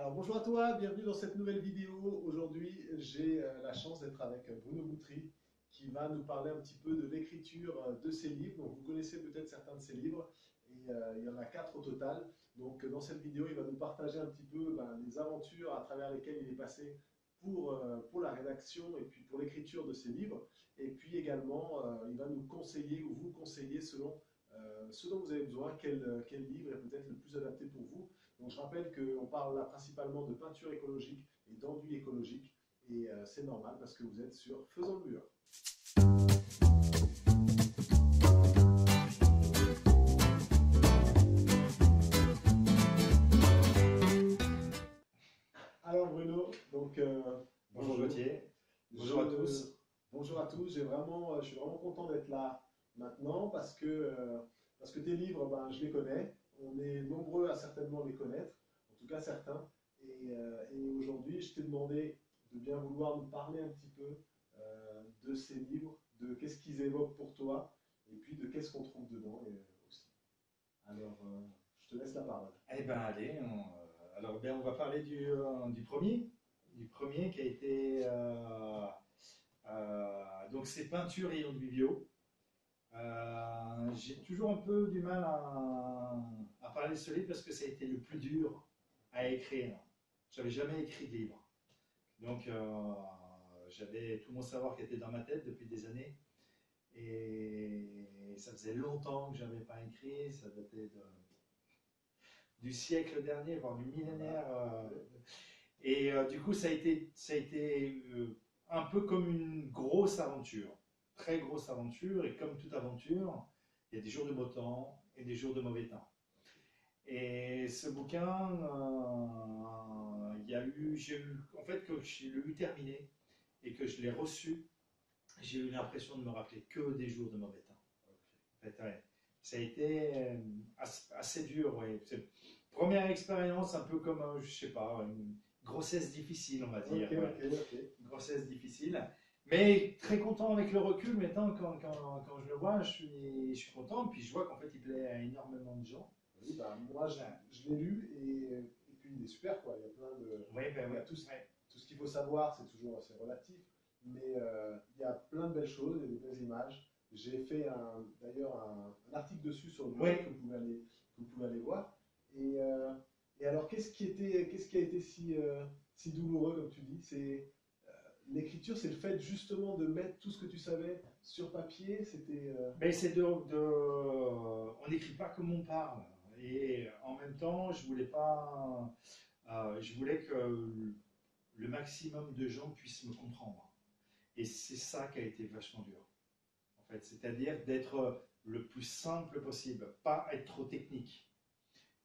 Alors bonjour à toi, bienvenue dans cette nouvelle vidéo. Aujourd'hui, j'ai la chance d'être avec Bruno Boutry qui va nous parler un petit peu de l'écriture de ses livres. Donc vous connaissez peut-être certains de ses livres et il y en a 4 au total. Donc dans cette vidéo, il va nous partager un petit peu les aventures à travers lesquelles il est passé pour la rédaction et puis pour l'écriture de ses livres. Et puis également, il va nous conseiller ou vous conseiller selon ce dont vous avez besoin, quel livre est peut-être le plus adapté pour vous. Donc je rappelle qu'on parle là principalement de peinture écologique et d'enduit écologique, et c'est normal parce que vous êtes sur Faisons le mur. Alors Bruno, donc Bonjour Gauthier, bonjour à tous. Bonjour à tous, je suis vraiment content d'être là maintenant parce que tes livres, je les connais, on est nombreux à certainement les connaître, en tout cas certains, et aujourd'hui je t'ai demandé de bien vouloir nous parler un petit peu de ces livres, de qu'est-ce qu'ils évoquent pour toi, et puis de qu'est-ce qu'on trouve dedans aussi. Alors je te laisse la parole. Eh bien allez, on va parler du premier qui a été donc c'est peinture et enduit bio. J'ai toujours un peu du mal à parler de ce livre parce que ça a été le plus dur à écrire. J'avais jamais écrit de livre, donc j'avais tout mon savoir qui était dans ma tête depuis des années et ça faisait longtemps que j'avais pas écrit. Ça datait du siècle dernier, voire du millénaire. Du coup, ça a été un peu comme une grosse aventure, très grosse aventure. Et comme toute aventure, il y a des jours de beau temps et des jours de mauvais temps. Et ce bouquin, en fait, quand je l'ai eu terminé et que je l'ai reçu, j'ai eu l'impression de me rappeler que des jours de mauvais temps. En fait, ouais. Ça a été assez dur, ouais. Première expérience, un peu comme, je sais pas, une grossesse difficile, on va dire. Ok. Une grossesse difficile. Mais très content avec le recul. Maintenant, quand je le vois, je suis content. Puis je vois qu'en fait, il plaît à énormément de gens. Oui, moi je l'ai lu et puis il est super quoi. Il y a plein de. Ouais, ben Il y a ouais. Ouais. tout ce qu'il faut savoir, c'est toujours assez relatif, mais il y a plein de belles choses, il y a des belles images. J'ai fait d'ailleurs un article dessus sur le blog Ouais. que vous pouvez aller voir. Et, euh, et alors, qu'est-ce qui a été si douloureux, comme tu dis? L'écriture, c'est le fait justement de mettre tout ce que tu savais sur papier. C'était. Mais on n'écrit pas comme on parle. Et en même temps, je voulais que le maximum de gens puissent me comprendre. Et c'est ça qui a été vachement dur. En fait, c'est-à-dire d'être le plus simple possible, pas être trop technique.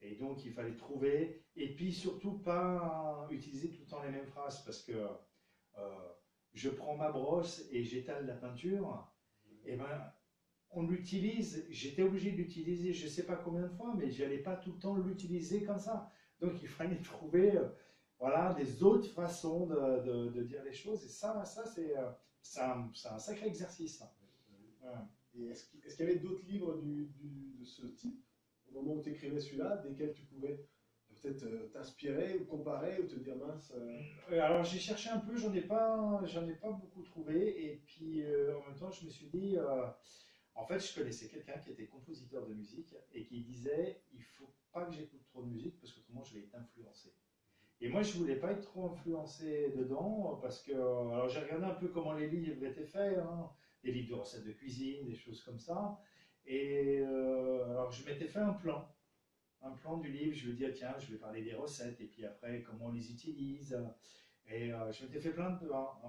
Et donc, il fallait trouver, et puis surtout pas utiliser tout le temps les mêmes phrases, parce que je prends ma brosse et j'étale la peinture, et ben, on l'utilise, j'étais obligé de l'utiliser je ne sais pas combien de fois, mais je n'allais pas tout le temps l'utiliser comme ça. Donc, il fallait trouver voilà, des autres façons de dire les choses, et ça c'est un sacré exercice. Ça. Voilà. Et est-ce qu'il y avait d'autres livres de ce type, au moment où tu écrivais celui-là, desquels tu pouvais peut-être t'inspirer ou comparer ou te dire mince. Alors j'ai cherché un peu, j'en ai pas beaucoup trouvé. Et puis en même temps, je me suis dit, en fait, je connaissais quelqu'un qui était compositeur de musique et qui disait, il faut pas que j'écoute trop de musique parce qu'autrement je vais être influencé. Et moi, je voulais pas être trop influencé dedans parce que, alors j'ai regardé un peu comment les livres étaient faits, hein, des livres de recettes de cuisine, des choses comme ça. Et alors je m'étais fait un plan du livre, je me dis, ah, tiens, je vais parler des recettes, et puis après, comment on les utilise. Et je m'étais fait un plan,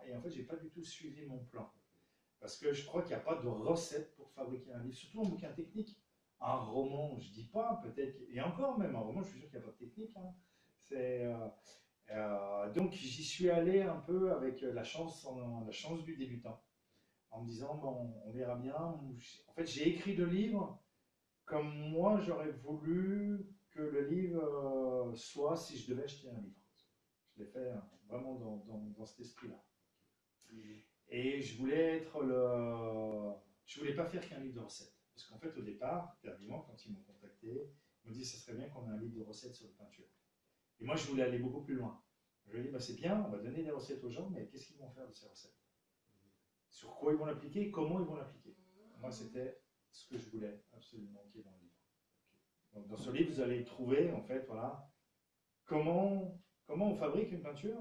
et en fait, j'ai pas du tout suivi mon plan. Parce que je crois qu'il n'y a pas de recette pour fabriquer un livre, surtout un bouquin technique. Un roman, je dis pas, peut-être, et encore même, un roman, je suis sûr qu'il n'y a pas de technique. Hein. C'est, donc, j'y suis allé un peu avec la chance du débutant, en me disant, bon, on verra bien. En fait, j'ai écrit le livre comme moi j'aurais voulu que le livre soit si je devais acheter un livre. Je l'ai fait vraiment dans cet esprit-là. Et je voulais je voulais pas faire qu'un livre de recettes. Parce qu'en fait, au départ, dernièrement, quand ils m'ont contacté, ils m'ont dit que ce serait bien qu'on ait un livre de recettes sur la peinture. Et moi, je voulais aller beaucoup plus loin. Je lui ai dit, bah, c'est bien, on va donner des recettes aux gens, mais qu'est-ce qu'ils vont faire de ces recettes? Sur quoi ils vont l'appliquer? Comment ils vont l'appliquer? Moi, c'était ce que je voulais absolument qu'il y ait dans le livre. Donc, dans ce livre, vous allez trouver, en fait, voilà, comment on fabrique une peinture,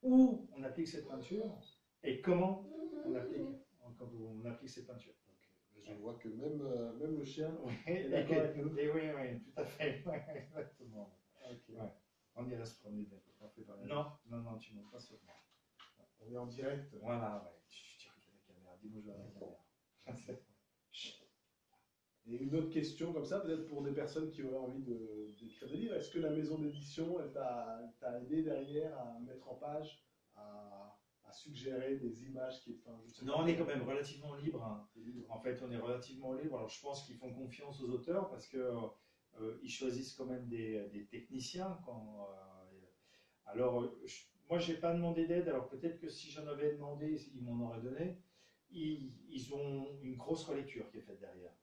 où on applique cette peinture, et comment on applique cette peinture. Je vois que même le chien Oui, est d'accord avec nous. et oui, tout à fait. Ouais, exactement. Ok. Ouais. On irait se promener bien. Non, tu ne montes pas sur moi. On est en direct. Voilà, ouais. Tu regardes la caméra. Dis bonjour à la caméra. Et une autre question comme ça, peut-être pour des personnes qui auraient envie d'écrire des livres, est-ce que la maison d'édition, elle t'a aidé derrière à mettre en page, à suggérer des images qui... Enfin, non, on est quand même relativement libre. Hein. En fait, on est relativement libre. Alors, je pense qu'ils font confiance aux auteurs parce que ils choisissent quand même des techniciens. Alors, moi, je n'ai pas demandé d'aide. Alors, peut-être que si j'en avais demandé, ils m'en auraient donné. Ils ont une grosse relecture qui est faite derrière.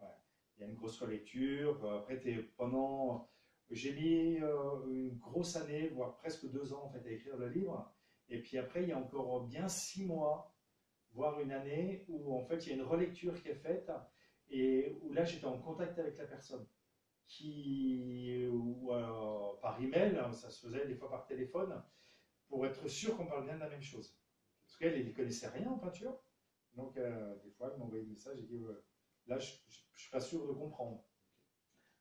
Ouais. Il y a une grosse relecture. Après, j'ai mis une grosse année, voire presque 2 ans en fait, à écrire le livre. Et puis après, il y a encore bien 6 mois, voire une année, où en fait, il y a une relecture qui est faite et où là, j'étais en contact avec la personne. Par email, hein, ça se faisait des fois par téléphone, pour être sûr qu'on parle bien de la même chose. Parce qu'elle ne connaissait rien en peinture. Donc, des fois, elle m'envoyait des messages et dit là, je ne suis pas sûr de comprendre.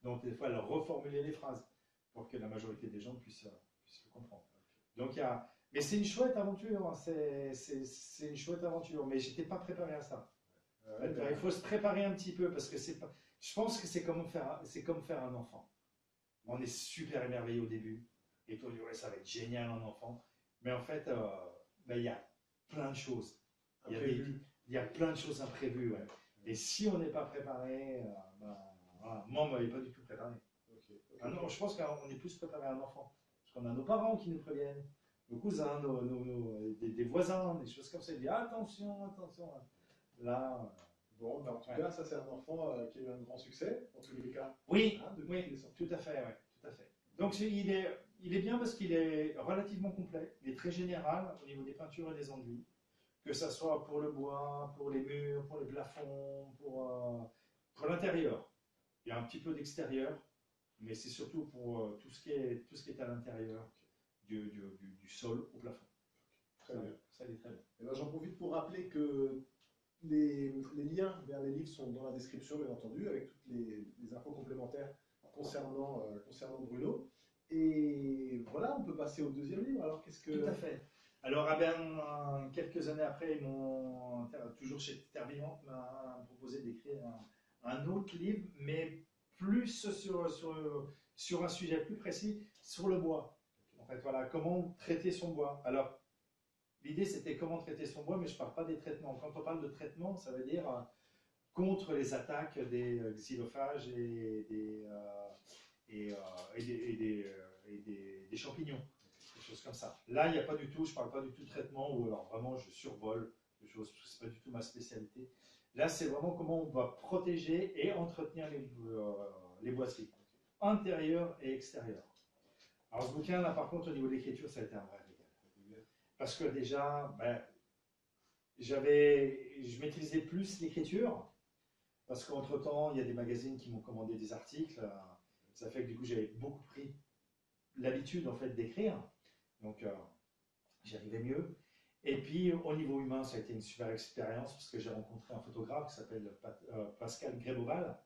Donc, des fois, elle reformulait les phrases pour que la majorité des gens puissent le comprendre. Donc, mais c'est une chouette aventure. Hein. C'est une chouette aventure. Mais je n'étais pas préparé à ça. Il faut se préparer un petit peu parce que je pense que c'est comme faire un enfant. On est super émerveillé au début. Et toi, ouais, ça va être génial un enfant. Mais en fait, il y a plein de choses. Il y a plein de choses imprévues. Ouais. Et si on n'est pas préparé, voilà. Moi, on ne m'avait pas du tout préparé. Ah non, je pense qu'on est plus préparé à un enfant. Parce qu'on a nos parents qui nous préviennent, nos cousins, des voisins, des choses comme ça. Ils disent attention. Là. Bon, en tout cas, ça, c'est un enfant qui a eu un grand succès, en tous les cas. Oui, tout à fait. Ouais, tout à fait. Donc, il est bien parce qu'il est relativement complet. Il est très général au niveau des peintures et des enduits. Que ce soit pour le bois, pour les murs, pour les plafonds, pour l'intérieur. Il y a un petit peu d'extérieur, mais c'est surtout pour tout ce qui est à l'intérieur, du sol au plafond. Très bien. Ça est très bien. Et ben, j'en profite pour rappeler que les liens vers les livres sont dans la description, bien entendu, avec toutes les infos complémentaires concernant Bruno. Et voilà, on peut passer au deuxième livre. Alors, qu'est-ce que... Tout à fait. Alors, quelques années après, toujours chez Tervivant, m'a proposé d'écrire un autre livre, mais plus sur un sujet plus précis, sur le bois. En fait, voilà, comment traiter son bois. Alors, l'idée, c'était comment traiter son bois, mais je ne parle pas des traitements. Quand on parle de traitement, ça veut dire contre les attaques des xylophages et des champignons. Choses comme ça. Là, il n'y a pas du tout, je ne parle pas du tout de traitement, ou alors vraiment je survole des choses, ce n'est pas du tout ma spécialité. Là, c'est vraiment comment on va protéger et entretenir les boiseries, intérieur et extérieur. Alors ce bouquin, là, par contre, au niveau de l'écriture, ça a été un vrai régal. Parce que déjà, je maîtrisais plus l'écriture, parce qu'entre-temps, il y a des magazines qui m'ont commandé des articles. Ça fait que du coup, j'avais beaucoup pris l'habitude en fait d'écrire. Donc, j'y arrivais mieux. Et puis, au niveau humain, ça a été une super expérience parce que j'ai rencontré un photographe qui s'appelle Pascal Gréboval,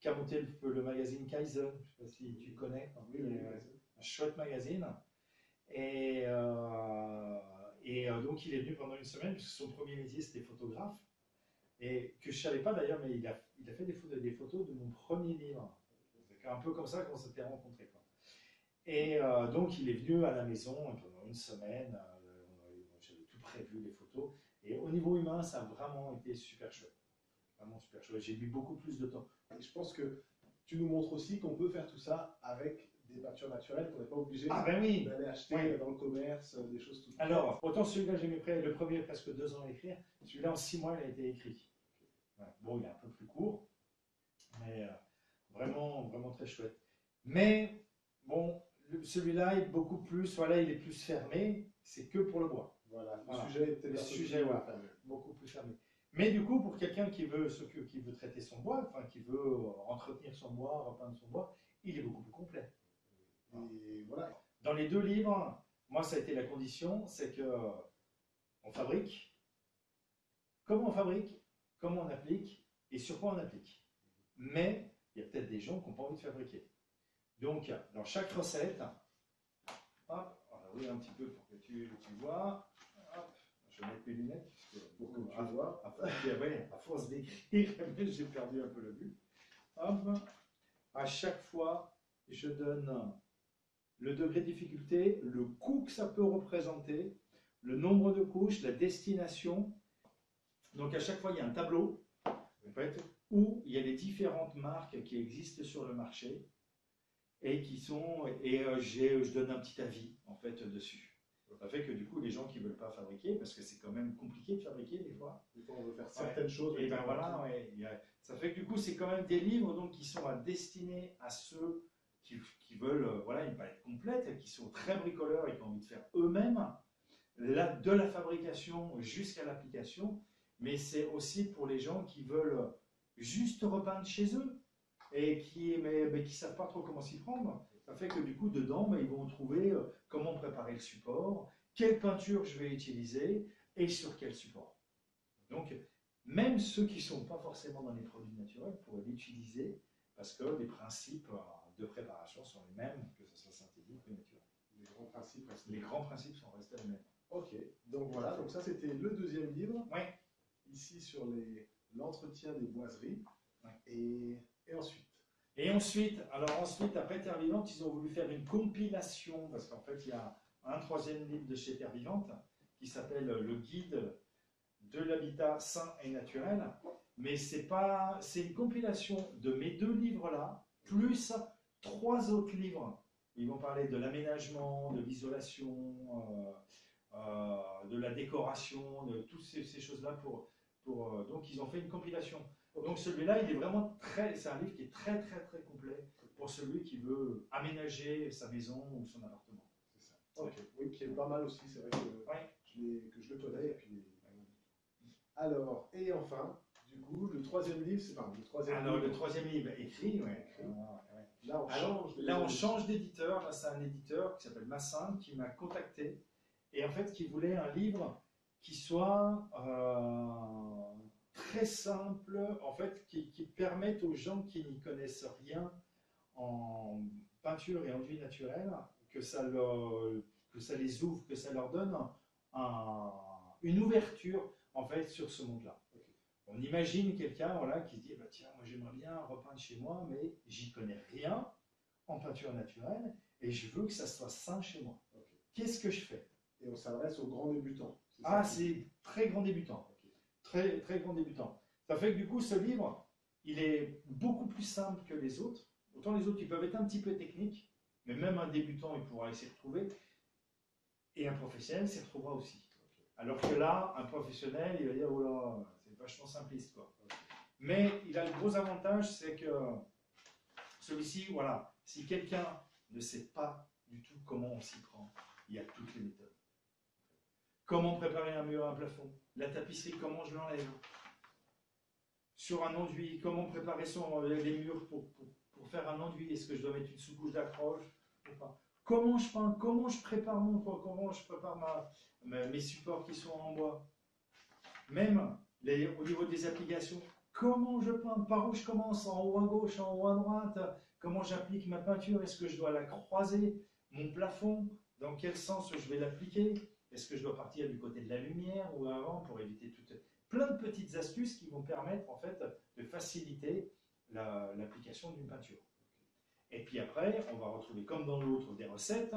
qui a monté le magazine Kaizen. Je ne sais pas si tu connais. Oui, un chouette magazine. Et donc, il est venu pendant une semaine, parce que son premier métier, c'était photographe. Et que je ne savais pas d'ailleurs, mais il a fait des photos de mon premier livre. C'est un peu comme ça qu'on s'était rencontrés. Et donc, il est venu à la maison pendant une semaine. J'avais tout prévu, les photos. Et au niveau humain, ça a vraiment été super chouette. Vraiment super chouette. J'ai mis beaucoup plus de temps. Et je pense que tu nous montres aussi qu'on peut faire tout ça avec des peintures naturelles, qu'on n'est pas obligé d'aller acheter dans le commerce, des choses toutes faites. Alors, autant celui-là, j'ai mis le premier presque 2 ans à écrire. Celui-là, en 6 mois, il a été écrit. Ouais. Bon, il est un peu plus court, mais vraiment, vraiment très chouette. Mais, bon, celui-là est beaucoup plus, voilà, il est plus fermé, c'est que pour le bois. Voilà, le Voilà. sujet était Le un peu sujet, plus voilà, fermé. beaucoup plus fermé. Mais du coup, pour quelqu'un qui veut, qui veut traiter son bois, enfin, qui veut entretenir son bois, repeindre son bois, il est beaucoup plus complet. Et voilà. Dans les deux livres, moi, ça a été la condition, c'est que on fabrique, comment on fabrique, comment on applique et sur quoi on applique. Mais il y a peut-être des gens qui n'ont pas envie de fabriquer. Donc, dans chaque recette, hop, on va ouvrir un petit peu pour que tu vois. Hop, je vais mettre mes lunettes Pour que tu vois. À force d'écrire, j'ai perdu un peu le but. Hop, à chaque fois, je donne le degré de difficulté, le coût que ça peut représenter, le nombre de couches, la destination. Donc à chaque fois, il y a un tableau en fait, où il y a les différentes marques qui existent sur le marché et qui sont je donne un petit avis en fait dessus. Ça fait que du coup, les gens qui ne veulent pas fabriquer, parce que c'est quand même compliqué de fabriquer des fois. Des fois, on veut faire certaines choses. Et ben voilà, ça fait que du coup, c'est quand même des livres donc, qui sont destinés à ceux qui veulent voilà, une palette complète, qui sont très bricoleurs et qui ont envie de faire eux-mêmes, de la fabrication jusqu'à l'application, mais c'est aussi pour les gens qui veulent juste repeindre chez eux et qui ne savent pas trop comment s'y prendre. Ça fait que du coup, dedans, ils vont trouver comment préparer le support, quelle peinture je vais utiliser et sur quel support. Donc, même ceux qui ne sont pas forcément dans les produits naturels pourraient l'utiliser parce que les principes de préparation sont les mêmes, que ce soit synthétique ou naturel. Les grands principes sont restés les mêmes. Ok, donc voilà, donc ça c'était le deuxième livre. Ouais. Ici sur l'entretien des boiseries. Ouais. Et ensuite. Et ensuite, après Terre Vivante, ils ont voulu faire une compilation, parce qu'en fait, il y a un troisième livre de chez Terre Vivante qui s'appelle Le guide de l'habitat sain et naturel. Mais c'est une compilation de mes deux livres-là, plus 3 autres livres. Ils vont parler de l'aménagement, de l'isolation, de la décoration, de toutes ces choses-là. Donc, ils ont fait une compilation. Donc, celui-là, c'est un livre qui est très, très, très complet pour celui qui veut aménager sa maison ou son appartement. C'est ça. Ok, oui, qui est pas mal aussi. C'est vrai que je le connais. Et puis... Alors, et enfin, du coup, le troisième livre, le troisième livre écrit, Là, on change d'éditeur. Là, c'est un éditeur qui s'appelle Massin qui m'a contacté et en fait, qui voulait un livre qui soit très simple, en fait, qui permette aux gens qui n'y connaissent rien en peinture et enduit naturel, que ça les ouvre, que ça leur donne une ouverture en fait sur ce monde-là. Okay. On imagine quelqu'un qui se dit tiens, moi j'aimerais bien repeindre chez moi, mais j'y connais rien en peinture naturelle et je veux que ça soit sain chez moi. Okay. Qu'est-ce que je fais? Et on s'adresse aux grands débutants. C'est très grand débutant. Okay. Très, très grand débutant. Ça fait que du coup, ce livre, il est beaucoup plus simple que les autres. Autant les autres, ils peuvent être un petit peu techniques, mais même un débutant, il pourra s'y retrouver. Et un professionnel s'y retrouvera aussi. Alors que là, un professionnel, il va dire, oh là, c'est vachement simpliste, quoi. Mais il a le gros avantage, c'est que celui-ci, voilà, si quelqu'un ne sait pas du tout comment on s'y prend, il y a toutes les méthodes. Comment préparer un mur, un plafond, la tapisserie, comment je l'enlève. Sur un enduit, comment préparer les murs pour faire un enduit. Est-ce que je dois mettre une sous-couche d'accroche ou pas? Comment je peins, comment je prépare mes supports qui sont en bois. Même au niveau des applications, comment je peins, par où je commence, en haut à gauche, en haut à droite, comment j'applique ma peinture, est-ce que je dois la croiser, mon plafond, dans quel sens je vais l'appliquer, est-ce que je dois partir du côté de la lumière ou avant pour éviter plein de petites astuces qui vont permettre en fait de faciliter l'application d'une peinture. Et puis après, on va retrouver comme dans l'autre des recettes.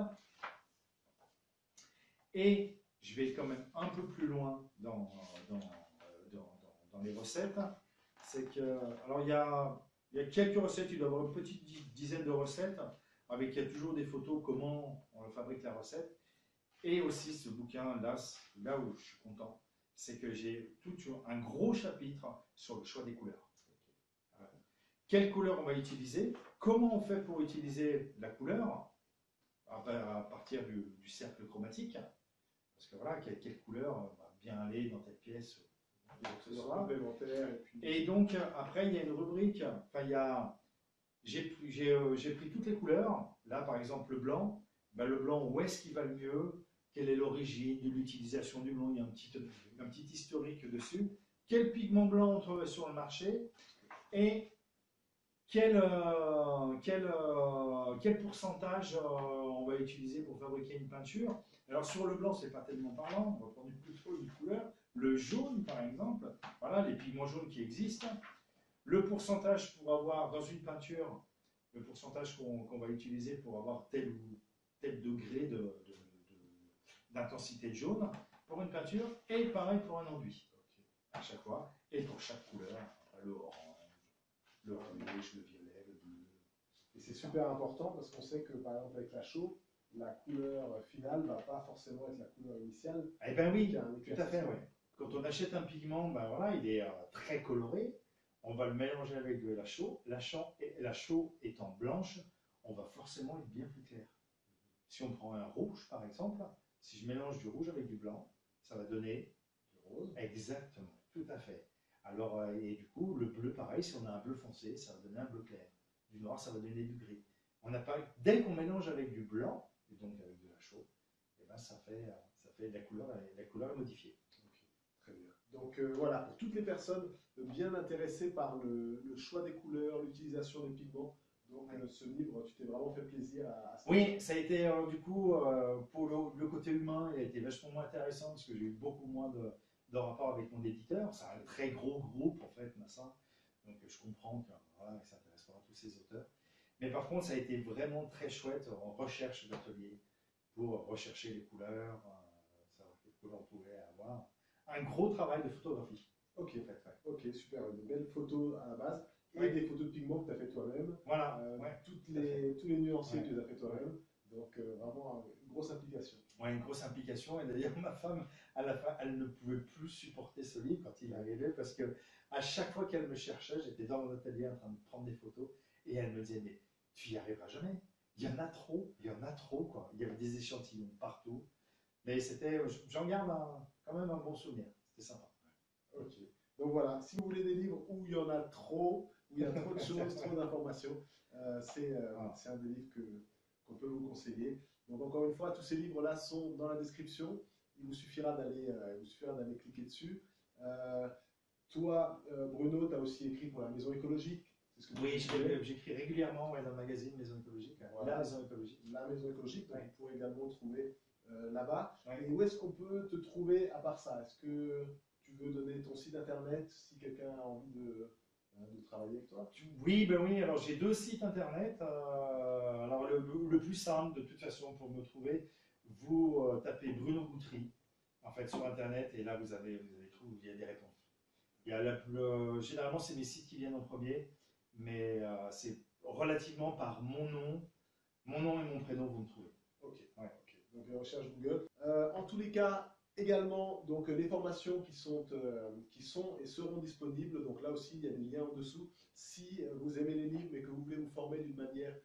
Et je vais quand même un peu plus loin dans les recettes. C'est que, alors il y a quelques recettes, il doit y avoir une petite dizaine de recettes, avec il y a toujours des photos comment on fabrique la recette. Et aussi ce bouquin, là où je suis content, c'est que j'ai tout un gros chapitre sur le choix des couleurs. Quelle couleur on va utiliser? Comment on fait pour utiliser la couleur? à partir du cercle chromatique, parce que voilà, quelle couleur va bien aller dans telle pièce, ou quoi que ce soit. Complémentaire. Et donc, après, il y a une rubrique, enfin, j'ai pris toutes les couleurs. Là, par exemple, le blanc, ben, le blanc, où est-ce qu'il va le mieux? Quelle est l'origine de l'utilisation du blanc? Il y a un petit historique dessus. Quel pigment blanc on trouve sur le marché? Et quel pourcentage on va utiliser pour fabriquer une peinture? Alors sur le blanc, c'est pas tellement parlant, on va prendre plutôt une couleur. Le jaune, par exemple, voilà les pigments jaunes qui existent. Le pourcentage pour avoir dans une peinture, le pourcentage qu'on va utiliser pour avoir tel ou tel degré d'intensité de jaune pour une peinture, et pareil pour un enduit, à chaque fois, et pour chaque couleur, le orange, le rouge, le violet, le bleu. Et c'est super important parce qu'on sait que par exemple avec la chaux, la couleur finale ne va pas forcément être la couleur initiale. Eh bien oui, tout à fait, oui. Quand on achète un pigment, ben voilà, il est très coloré, on va le mélanger avec de la chaux. La chaux étant blanche, on va forcément être bien plus clair. Si on prend un rouge, par exemple, si je mélange du rouge avec du blanc, ça va donner du rose. Exactement, tout à fait. Alors, et du coup, le bleu, pareil, si on a un bleu foncé, ça va donner un bleu clair. Du noir, ça va donner du gris. On n'a pas, dès qu'on mélange avec du blanc, et donc avec de la chaux, eh ben, ça fait de la couleur est modifiée. Très bien. Donc voilà, pour toutes les personnes bien intéressées par le choix des couleurs, l'utilisation des pigments, donc ce livre, tu t'es vraiment fait plaisir à Oui, ça a été du coup, pour le côté humain, il a été vachement moins intéressant parce que j'ai eu beaucoup moins de rapport avec mon éditeur. C'est un très gros groupe en fait, Massa. Donc je comprends que voilà, ça n'intéresse pas tous ces auteurs. Mais par contre, ça a été vraiment très chouette en recherche d'atelier pour rechercher les couleurs, savoir quelles couleurs on pouvait avoir. Un gros travail de photographie. Ok, en fait, ouais. Ok, super. De belles photos à la base et des photos de pigments que tu as fait toi-même. Voilà. Tous les nuanciers que tu les as fait toi-même. Donc vraiment une grosse implication. Ouais, une grosse implication. Et d'ailleurs, ma femme, à la fin, elle ne pouvait plus supporter ce livre quand il arrivait parce que à chaque fois qu'elle me cherchait, j'étais dans mon atelier en train de prendre des photos et elle me disait, mais tu y arriveras jamais. Il y en a trop, quoi. Il y avait des échantillons partout. Mais c'était, j'en garde quand même un bon souvenir. C'était sympa. Ok. Donc voilà, si vous voulez des livres où il y en a trop, où il y a trop de choses, trop d'informations, c'est un des livres qu'on peut vous conseiller. Donc encore une fois, tous ces livres-là sont dans la description. Il vous suffira d'aller cliquer dessus. Toi, Bruno, tu as aussi écrit pour la Maison écologique. Oui, j'écris régulièrement dans le magazine Maison écologique. Voilà, la Maison écologique. La Maison écologique, donc vous pourrez également le trouver là-bas. Ouais. Et où est-ce qu'on peut te trouver à part ça? Est-ce que tu veux donner ton site internet si quelqu'un a envie de travailler avec toi? Oui, ben oui, alors j'ai 2 sites internet. Alors le plus simple, de toute façon, pour me trouver, vous tapez Bruno Boutry en fait sur internet et là vous avez tout, il y a des réponses. Il y a généralement c'est mes sites qui viennent en premier, mais c'est relativement par mon nom et mon prénom, vous me trouvez. Ok, ouais, ok. Donc recherche Google. En tous les cas, également donc les formations qui sont et seront disponibles. Donc là aussi, il y a des liens en dessous. Si vous aimez les livres et que vous voulez vous former d'une manière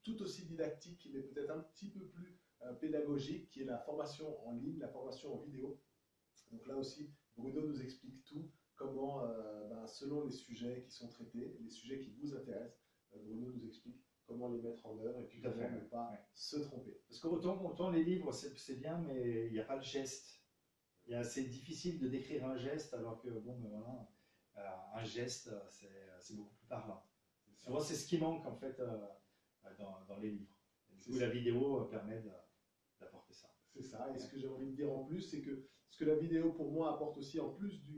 tout aussi didactique, mais peut-être un petit peu plus pédagogique, qui est la formation en ligne, la formation en vidéo. Donc là aussi, Bruno nous explique tout, comment, selon les sujets qui sont traités, les sujets qui vous intéressent, Bruno nous explique comment les mettre en œuvre et puis comment ne pas se tromper. Parce qu'autant les livres, c'est bien, mais il n'y a pas le geste. C'est difficile de décrire un geste, alors que, bon, ben voilà, un geste, c'est beaucoup plus parlant. Souvent, c'est ce qui manque, en fait, dans les livres. Du coup, la vidéo permet d'apporter ça. C'est ça, et ce que j'ai envie de dire en plus, c'est que ce que la vidéo, pour moi, apporte aussi en plus de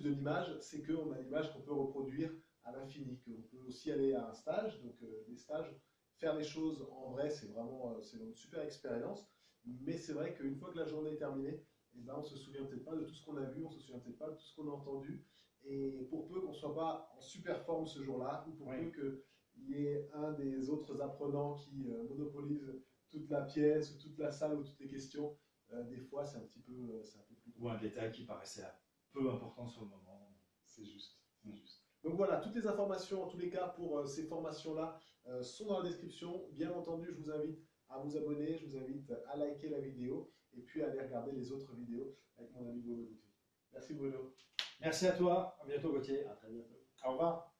l'image, c'est qu'on a l'image qu'on peut reproduire à l'infini, qu'on peut aussi aller à un stage, donc les stages, faire les choses en vrai, c'est vraiment une super expérience, mais c'est vrai qu'une fois que la journée est terminée, eh ben, on ne se souvient peut-être pas de tout ce qu'on a vu, on ne se souvient peut-être pas de tout ce qu'on a entendu, et pour peu qu'on ne soit pas en super forme ce jour-là, ou pour peu qu'il y ait un des autres apprenants qui monopolise toute la pièce, ou toute la salle, ou toutes les questions, des fois c'est un peu plus... Ou un détail qui paraissait peu important sur le moment. C'est juste, c'est juste. Donc voilà, toutes les informations, en tous les cas, pour ces formations-là, sont dans la description. Bien entendu, je vous invite à vous abonner, je vous invite à liker la vidéo et puis à aller regarder les autres vidéos avec mon ami Bruno Guthrie. Merci Bruno. Merci à toi, à bientôt Gauthier. À très bientôt. Au revoir.